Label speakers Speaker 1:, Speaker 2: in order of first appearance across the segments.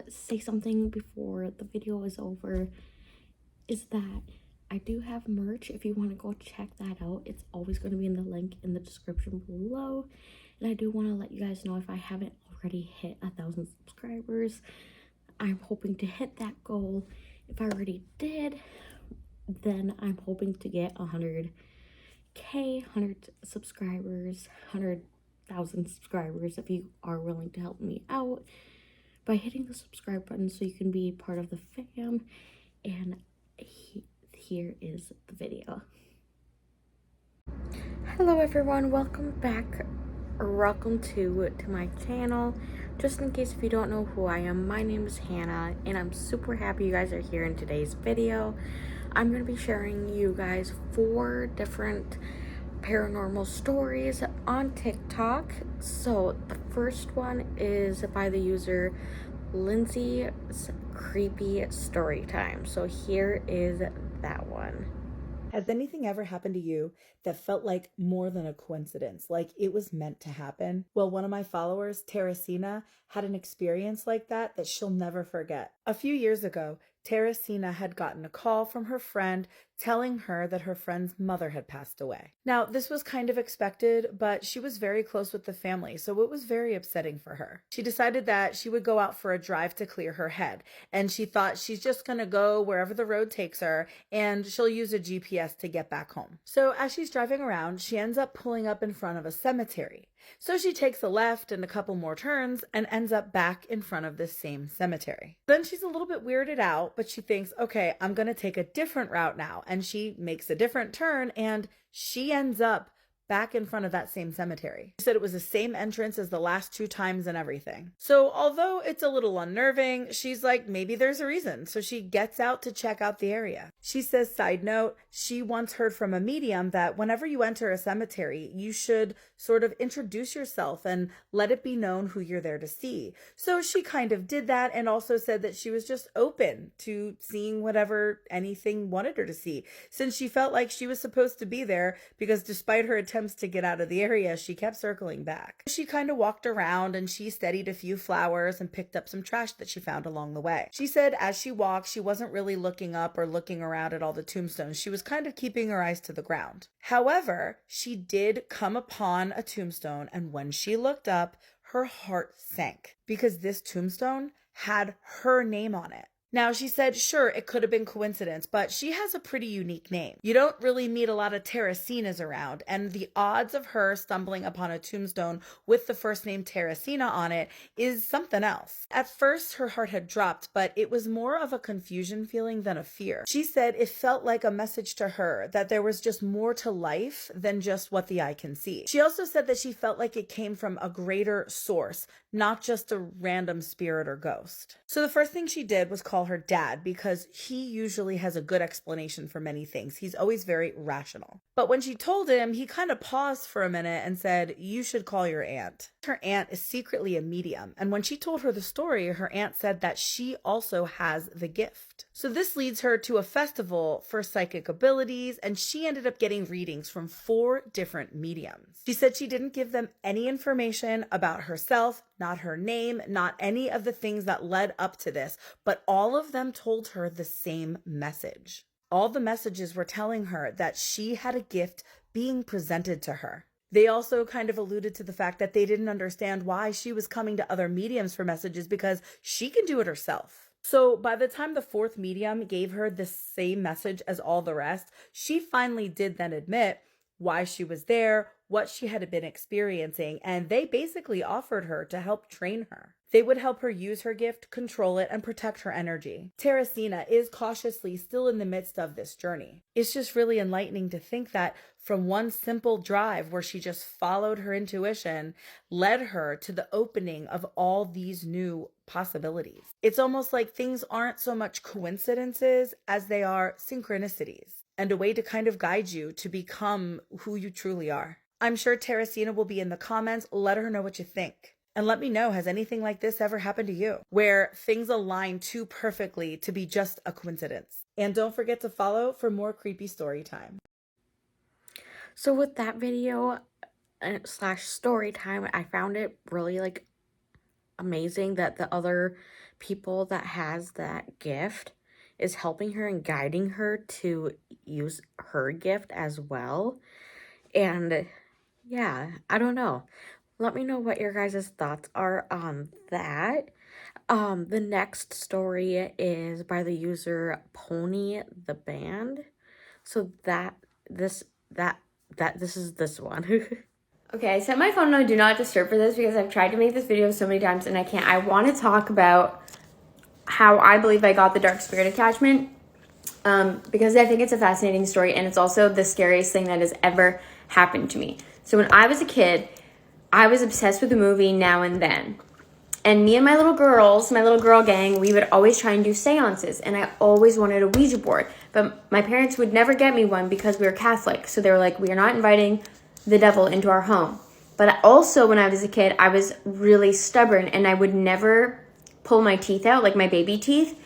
Speaker 1: to say something before the video is over is that I do have merch. If you want to go check that out, it's always going to be in the link in the description below. And I do want to let you guys know, if I haven't already hit 1,000 subscribers, I'm hoping to hit that goal. If I already did, then I'm hoping to get 100 subscribers, 100,000 subscribers, if you are willing to help me out by hitting the subscribe button so you can be part of the fam. And here is the video. Hello everyone, welcome back, or welcome to my channel. Just in case if you don't know who I am, my name is Hannah, and I'm super happy you guys are here in today's video. I'm going to be sharing you guys 4 different paranormal stories on TikTok. So the first one is by the user Lindsay's Creepy Storytime. So here is that one.
Speaker 2: Has anything ever happened to you that felt like more than a coincidence, like it was meant to happen? Well, one of my followers, Teresina, had an experience like that she'll never forget. A few years ago, Teresina had gotten a call from her friend telling her that her friend's mother had passed away. Now, this was kind of expected, but she was very close with the family, so it was very upsetting for her. She decided that she would go out for a drive to clear her head, and she thought she's just gonna go wherever the road takes her, and she'll use a GPS to get back home. So as she's driving around, she ends up pulling up in front of a cemetery. So she takes a left and a couple more turns and ends up back in front of this same cemetery. Then she's a little bit weirded out, but she thinks, okay, I'm going to take a different route now. And she makes a different turn and she ends up back in front of that same cemetery. She said it was the same entrance as the last 2 times and everything. So although it's a little unnerving, she's like, maybe there's a reason. So she gets out to check out the area. She says, side note, she once heard from a medium that whenever you enter a cemetery, you should sort of introduce yourself and let it be known who you're there to see. So she kind of did that, and also said that she was just open to seeing whatever anything wanted her to see, since she felt like she was supposed to be there, because despite her attempts to get out of the area, she kept circling back. She kind of walked around and she studied a few flowers and picked up some trash that she found along the way. She said as she walked, she wasn't really looking up or looking around at all the tombstones. She was kind of keeping her eyes to the ground. However, she did come upon a tombstone, and when she looked up, her heart sank because this tombstone had her name on it. Now, she said, sure, it could have been coincidence, but she has a pretty unique name. You don't really meet a lot of Teresinas around, and the odds of her stumbling upon a tombstone with the first name Teresina on it is something else. At first, her heart had dropped, but it was more of a confusion feeling than a fear. She said it felt like a message to her that there was just more to life than just what the eye can see. She also said that she felt like it came from a greater source, not just a random spirit or ghost. So the first thing she did was call her dad, because he usually has a good explanation for many things. He's always very rational. But when she told him, he kind of paused for a minute and said, you should call your aunt. Her aunt is secretly a medium, and when she told her the story, her aunt said that she also has the gift. So this leads her to a festival for psychic abilities, and she ended up getting readings from 4 different mediums. She said she didn't give them any information about herself, not her name, not any of the things that led up to this, but all of them told her the same message. All the messages were telling her that she had a gift being presented to her. They also kind of alluded to the fact that they didn't understand why she was coming to other mediums for messages, because she can do it herself. So by the time the 4th medium gave her the same message as all the rest, she finally did then admit why she was there, what she had been experiencing, and they basically offered her to help train her. They would help her use her gift, control it, and protect her energy. Teresina is cautiously still in the midst of this journey. It's just really enlightening to think that from one simple drive where she just followed her intuition led her to the opening of all these new possibilities. It's almost like things aren't so much coincidences as they are synchronicities, and a way to kind of guide you to become who you truly are. I'm sure Teresina will be in the comments. Let her know what you think. And let me know, has anything like this ever happened to you, where things align too perfectly to be just a coincidence? And don't forget to follow for more creepy story time.
Speaker 1: So with that video slash story time, I found it really amazing that the other people that has that gift is helping her and guiding her to use her gift as well. And yeah, I don't know. Let me know what your guys' thoughts are on that. The next story is by the user Pony the Band. So this that this is this one.
Speaker 3: Okay, I set my phone on Do Not Disturb for this because I've tried to make this video so many times and I can't. I want to talk about how I believe I got the dark spirit attachment because I think it's a fascinating story and it's also the scariest thing that has ever happened to me. So when I was a kid, I was obsessed with the movie Now and Then. And me and my little girls, my little girl gang, we would always try and do seances. And I always wanted a Ouija board. But my parents would never get me one because we were Catholic. So they were like, we are not inviting the devil into our home. But also when I was a kid, I was really stubborn and I would never pull my teeth out, like my baby teeth.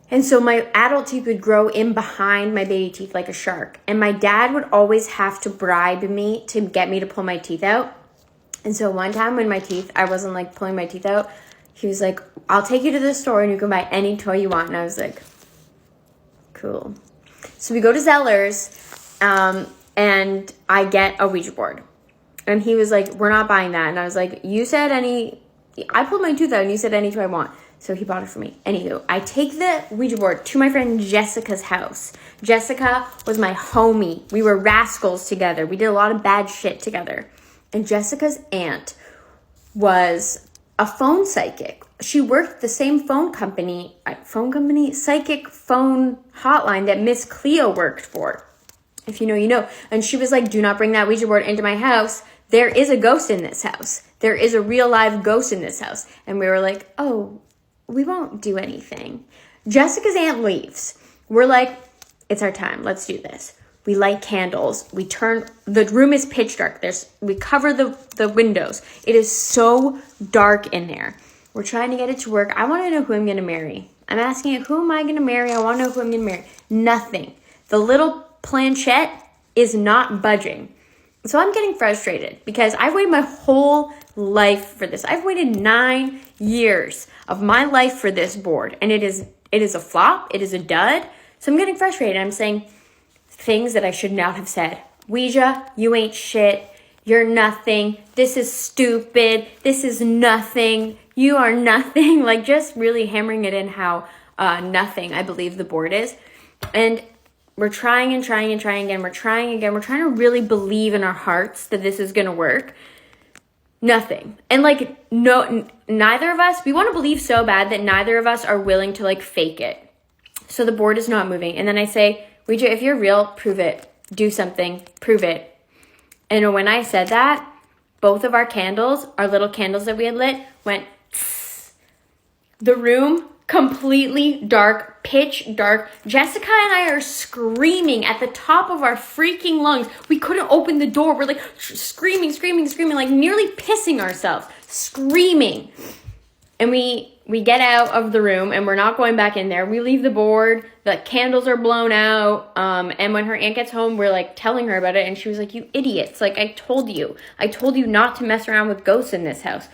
Speaker 3: And so my adult teeth would grow in behind my baby teeth like a shark. And my dad would always have to bribe me to get me to pull my teeth out. And so one time when I wasn't like pulling my teeth out, he was like, I'll take you to the store and you can buy any toy you want. And I was like, cool. So we go to Zeller's and I get a Ouija board. And he was like, we're not buying that. And I was like, I pulled my tooth out and you said any toy I want. So he bought it for me. Anywho, I take the Ouija board to my friend Jessica's house. Jessica was my homie. We were rascals together. We did a lot of bad shit together. And Jessica's aunt was a phone psychic. She worked the same phone company, psychic phone hotline that Miss Cleo worked for. If you know, you know. And she was like, do not bring that Ouija board into my house. There is a ghost in this house. There is a real live ghost in this house. And we were like, oh, we won't do anything. Jessica's aunt leaves. We're like, it's our time. Let's do this. We light candles. The room is pitch dark. We cover the windows. It is so dark in there. We're trying to get it to work. I want to know who I'm going to marry. I'm asking it, who am I going to marry? I want to know who I'm going to marry. Nothing. The little planchette is not budging. So I'm getting frustrated because I've waited my whole life for this. I've waited 9 years of my life for this board. And it is a flop. It is a dud. So I'm getting frustrated. I'm saying things that I should not have said. Ouija, you ain't shit. You're nothing. This is stupid. This is nothing. You are nothing. Like just really hammering it in how nothing I believe the board is. And we're trying and trying and trying again. We're trying again. We're trying to really believe in our hearts that this is going to work. Nothing. And like, no, neither of us, we want to believe so bad that neither of us are willing to like fake it. So the board is not moving. And then I say, Ouija, if you're real, prove it. Do something. Prove it. And when I said that, both of our candles, our little candles that we had lit, went tss. The room, completely dark, pitch dark. Jessica and I are screaming at the top of our freaking lungs. We couldn't open the door. We're like screaming, like nearly pissing ourselves. Screaming. And we get out of the room and we're not going back in there. We leave the board. The candles are blown out. And when her aunt gets home, we're like telling her about it. And she was like, you idiots. Like, I told you not to mess around with ghosts in this house.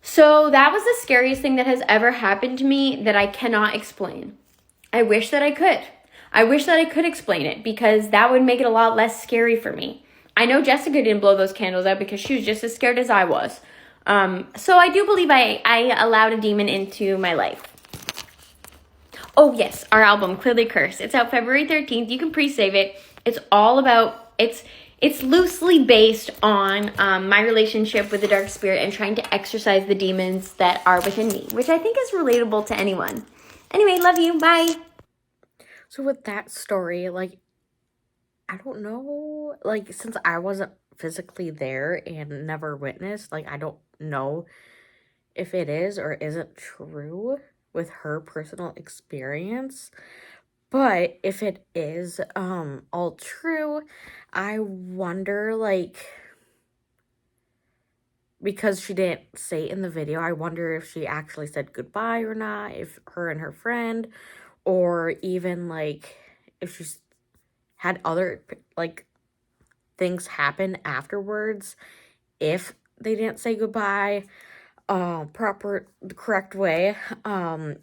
Speaker 3: So that was the scariest thing that has ever happened to me that I cannot explain. I wish that I could. I wish that I could explain it because that would make it a lot less scary for me. I know Jessica didn't blow those candles out because she was just as scared as I was. So I do believe I allowed a demon into my life. Oh yes, our album, Clearly Cursed. It's out February 13th. You can pre-save it. It's all about, it's loosely based on my relationship with the dark spirit and trying to exorcise the demons that are within me, which I think is relatable to anyone. Anyway, love you. Bye.
Speaker 1: So with that story, like, I don't know, like, since I wasn't physically there and never witnessed, like, I don't know if it is or isn't true with her personal experience. But if it is all true, I wonder, like, because she didn't say it in the video, I wonder if she actually said goodbye or not, if her and her friend, or even, like, if she's had other, like, things happen afterwards if they didn't say goodbye. the correct way, and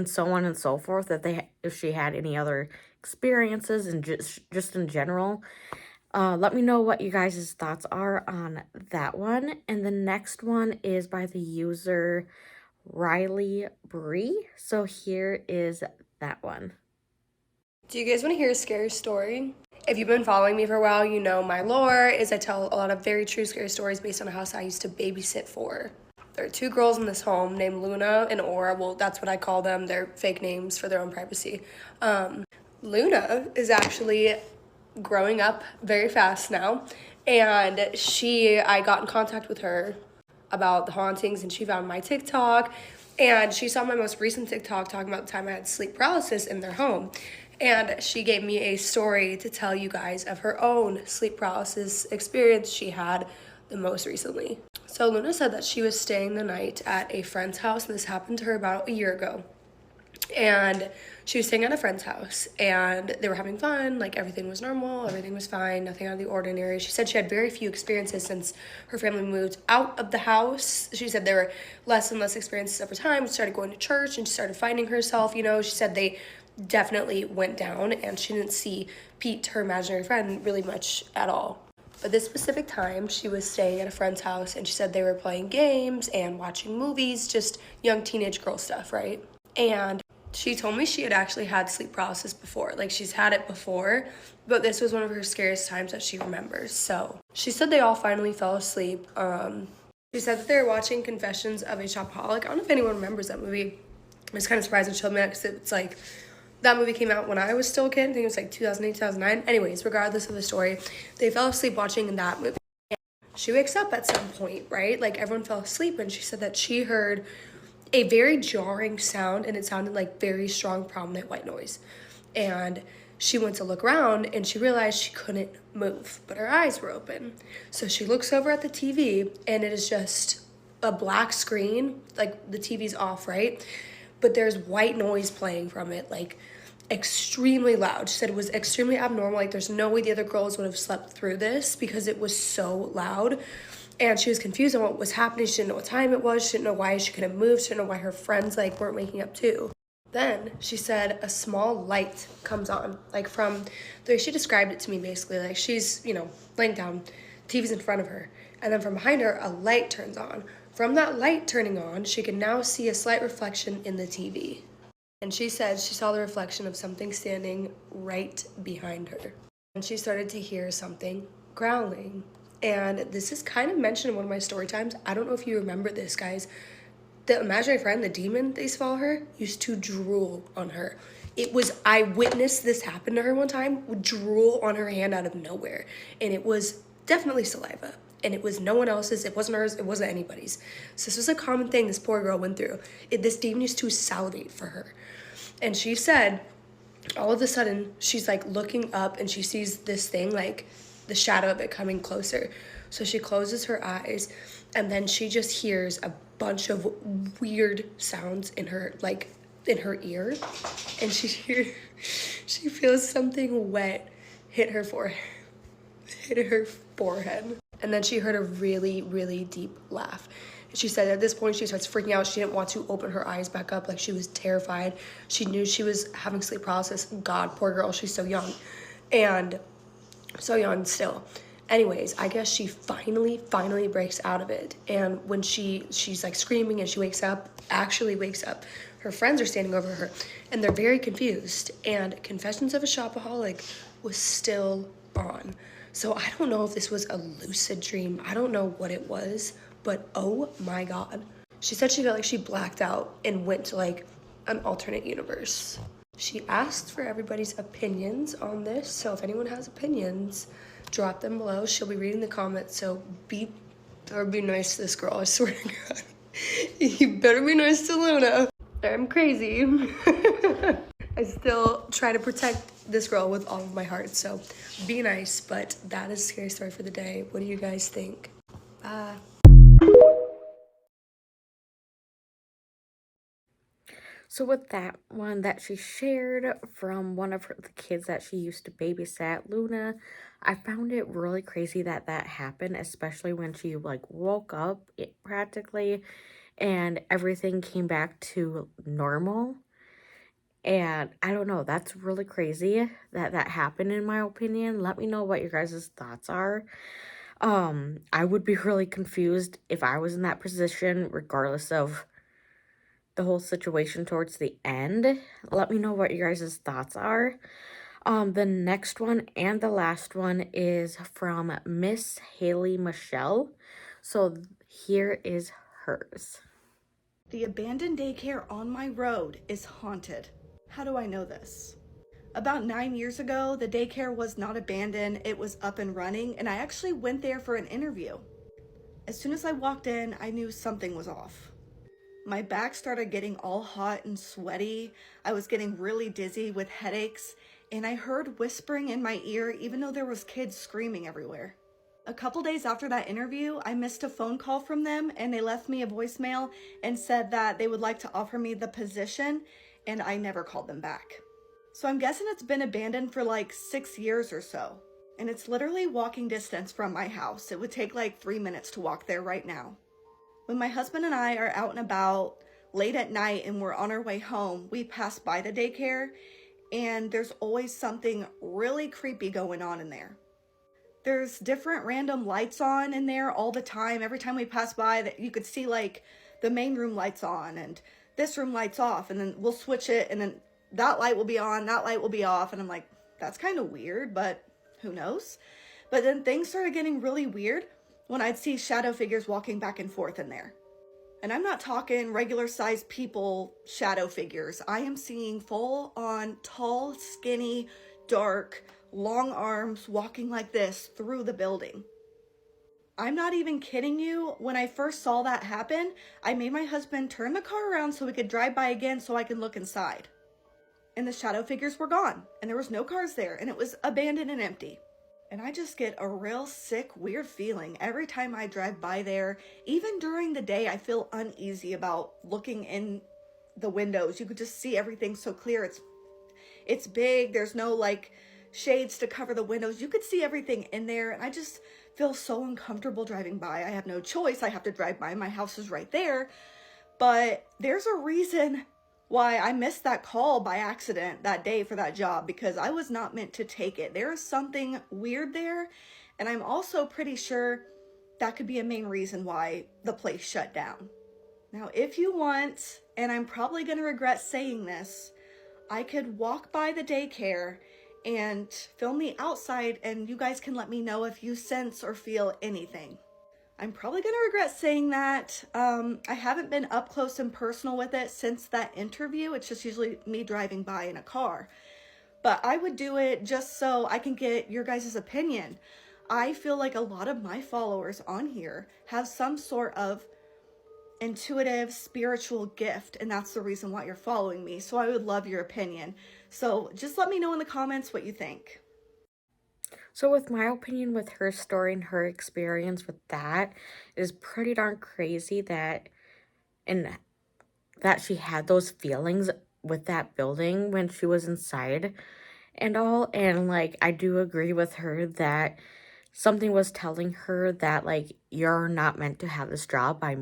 Speaker 1: so on and so forth. That if she had any other experiences and just in general. Let me know what you guys' thoughts are on that one. And the next one is by the user Riley Bree. So here is that one.
Speaker 4: Do you guys want to hear a scary story? If you've been following me for a while, you know my lore is I tell a lot of very true scary stories based on a house I used to babysit for. There are two girls in this home named Luna and Aura. Well, that's what I call them. They're fake names for their own privacy. Luna is actually growing up very fast now, and I got in contact with her about the hauntings, and she found my TikTok, and she saw my most recent TikTok talking about the time I had sleep paralysis in their home. And she gave me a story to tell you guys of her own sleep paralysis experience she had the most recently. So Luna said that she was staying the night at a friend's house, and this happened to her about a year ago. And she was staying at a friend's house, and they were having fun, like everything was normal, everything was fine, nothing out of the ordinary. She said she had very few experiences since her family moved out of the house. She said there were less and less experiences over time. She started going to church, and she started finding herself, She said they definitely went down, and she didn't see Pete, her imaginary friend, really much at all. But this specific time, she was staying at a friend's house, and she said they were playing games and watching movies, just young teenage girl stuff, right? And she told me she had actually had sleep paralysis before. Like, she's had it before, but this was one of her scariest times that she remembers. So she said they all finally fell asleep. She said that they were watching Confessions of a Shopaholic. I don't know if anyone remembers that movie. I was kind of surprised when she told me that, because it's like, that movie came out when I was still a kid. I think it was like 2008, 2009. Anyways, regardless of the story, they fell asleep watching that movie. She wakes up at some point, right? Like, everyone fell asleep, and she said that she heard a very jarring sound, and it sounded like very strong, prominent white noise. And she went to look around, and she realized she couldn't move, but her eyes were open. So she looks over at the TV, and it is just a black screen, like the TV's off, right? But there's white noise playing from it, like extremely loud. She said it was extremely abnormal. Like, there's no way the other girls would have slept through this because it was so loud. And she was confused on what was happening. She didn't know what time it was. She didn't know why she couldn't move. She didn't know why her friends weren't waking up too. Then she said a small light comes on, like from the way she described it to me, basically. Like, she's, laying down, TV's in front of her. And then from behind her, a light turns on. From that light turning on, she can now see a slight reflection in the TV. And she said she saw the reflection of something standing right behind her. And she started to hear something growling. And this is kind of mentioned in one of my story times. I don't know if you remember this, guys. The imaginary friend, the demon they used to follow her, used to drool on her. I witnessed this happen to her one time, would drool on her hand out of nowhere. And it was definitely saliva. And it was no one else's, it wasn't hers, it wasn't anybody's. So this was a common thing this poor girl went through. This demon used to salivate for her. And she said, all of a sudden, she's looking up, and she sees this thing, the shadow of it coming closer. So she closes her eyes, and then she just hears a bunch of weird sounds in her ear. And she feels something wet hit her forehead. And then she heard a really, really deep laugh. She said at this point she starts freaking out. She didn't want to open her eyes back up. She was terrified. She knew she was having sleep paralysis. God, poor girl, she's so young. And so young still. Anyways, I guess she finally breaks out of it. And when she's screaming and she actually wakes up, her friends are standing over her, and they're very confused. And Confessions of a Shopaholic was still on. So I don't know if this was a lucid dream. I don't know what it was, but oh my God. She said she felt like she blacked out and went to an alternate universe. She asked for everybody's opinions on this, so if anyone has opinions, drop them below. She'll be reading the comments, so be nice to this girl, I swear to God. You better be nice to Luna. I'm crazy. I still try to protect this girl with all of my heart, so be nice. But that is a scary story for the day. What do you guys think? Bye.
Speaker 1: So with that one that she shared from one of the kids that she used to babysat, Luna, I found it really crazy that happened, especially when she woke up practically. and everything came back to normal. And I don't know, that's really crazy that that happened, in my opinion. Let me know what your guys' thoughts are. I would be really confused if I was in that position, regardless of the whole situation towards the end. Let me know what your guys' thoughts are. The next one and the last one is from Miss Haley Michelle. So here is hers.
Speaker 5: The abandoned daycare on my road is haunted. How do I know this? About 9 years ago, the daycare was not abandoned, it was up and running, and I actually went there for an interview. As soon as I walked in, I knew something was off. My back started getting all hot and sweaty. I was getting really dizzy with headaches, and I heard whispering in my ear even though there was kids screaming everywhere. A couple days after that interview, I missed a phone call from them, and they left me a voicemail and said that they would like to offer me the position, and I never called them back. So I'm guessing it's been abandoned for like 6 years or so. And it's literally walking distance from my house. It would take like 3 minutes to walk there right now. When my husband and I are out and about late at night and we're on our way home, we pass by the daycare, and there's always something really creepy going on in there. There's different random lights on in there all the time. Every time we pass by, that you could see like the main room lights on and this room lights off, and then we'll switch it, and then that light will be on, that light will be off, and I'm like, that's kind of weird, but who knows? But then things started getting really weird when I'd see shadow figures walking back and forth in there. And I'm not talking regular sized people shadow figures. I am seeing full on tall, skinny, dark, long arms walking like this through the building. I'm not even kidding you. When I first saw that happen, I made my husband turn the car around so we could drive by again so I could look inside. And the shadow figures were gone, and there was no cars there, and it was abandoned and empty. And I just get a real sick, weird feeling every time I drive by there. Even during the day, I feel uneasy about looking in the windows. You could just see everything so clear. It's big. There's no like shades to cover the windows. You could see everything in there, and I just feel so uncomfortable driving by. I have no choice. I have to drive by. My house is right there. But there's a reason why I missed that call by accident that day for that job, because I was not meant to take it. There is something weird there, and I'm also pretty sure that could be a main reason why the place shut down. Now, if you want, and I'm probably going to regret saying this, I could walk by the daycare and film the outside, and you guys can let me know if you sense or feel anything. I'm probably going to regret saying that. I haven't been up close and personal with it since that interview. It's just usually me driving by in a car. But I would do it just so I can get your guys' opinion. I feel like a lot of my followers on here have some sort of intuitive spiritual gift, and that's the reason why you're following me. So I would love your opinion. So just let me know in the comments what you think.
Speaker 1: So with my opinion with her story and her experience with that, it is pretty darn crazy that she had those feelings with that building when she was inside and all. And like, I do agree with her that something was telling her that like, you're not meant to have this job by,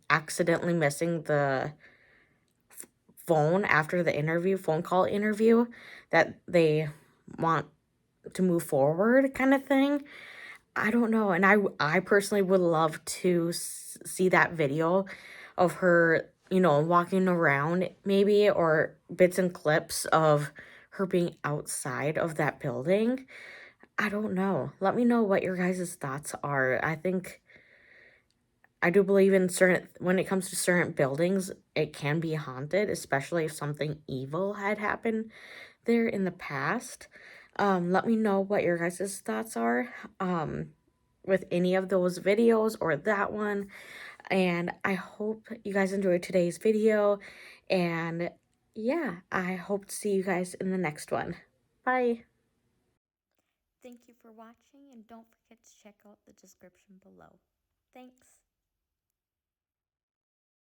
Speaker 1: accidentally missing the phone call interview that they want to move forward kind of thing. I don't know. And I personally would love to see that video of her, walking around maybe, or bits and clips of her being outside of that building. I don't know. Let me know what your guys' thoughts are. I do believe in when it comes to certain buildings, it can be haunted, especially if something evil had happened there in the past. Let me know what your guys' thoughts are with any of those videos or that one. And I hope you guys enjoyed today's video. And yeah, I hope to see you guys in the next one. Bye. Thank you for watching, and don't forget to check out the description below. Thanks.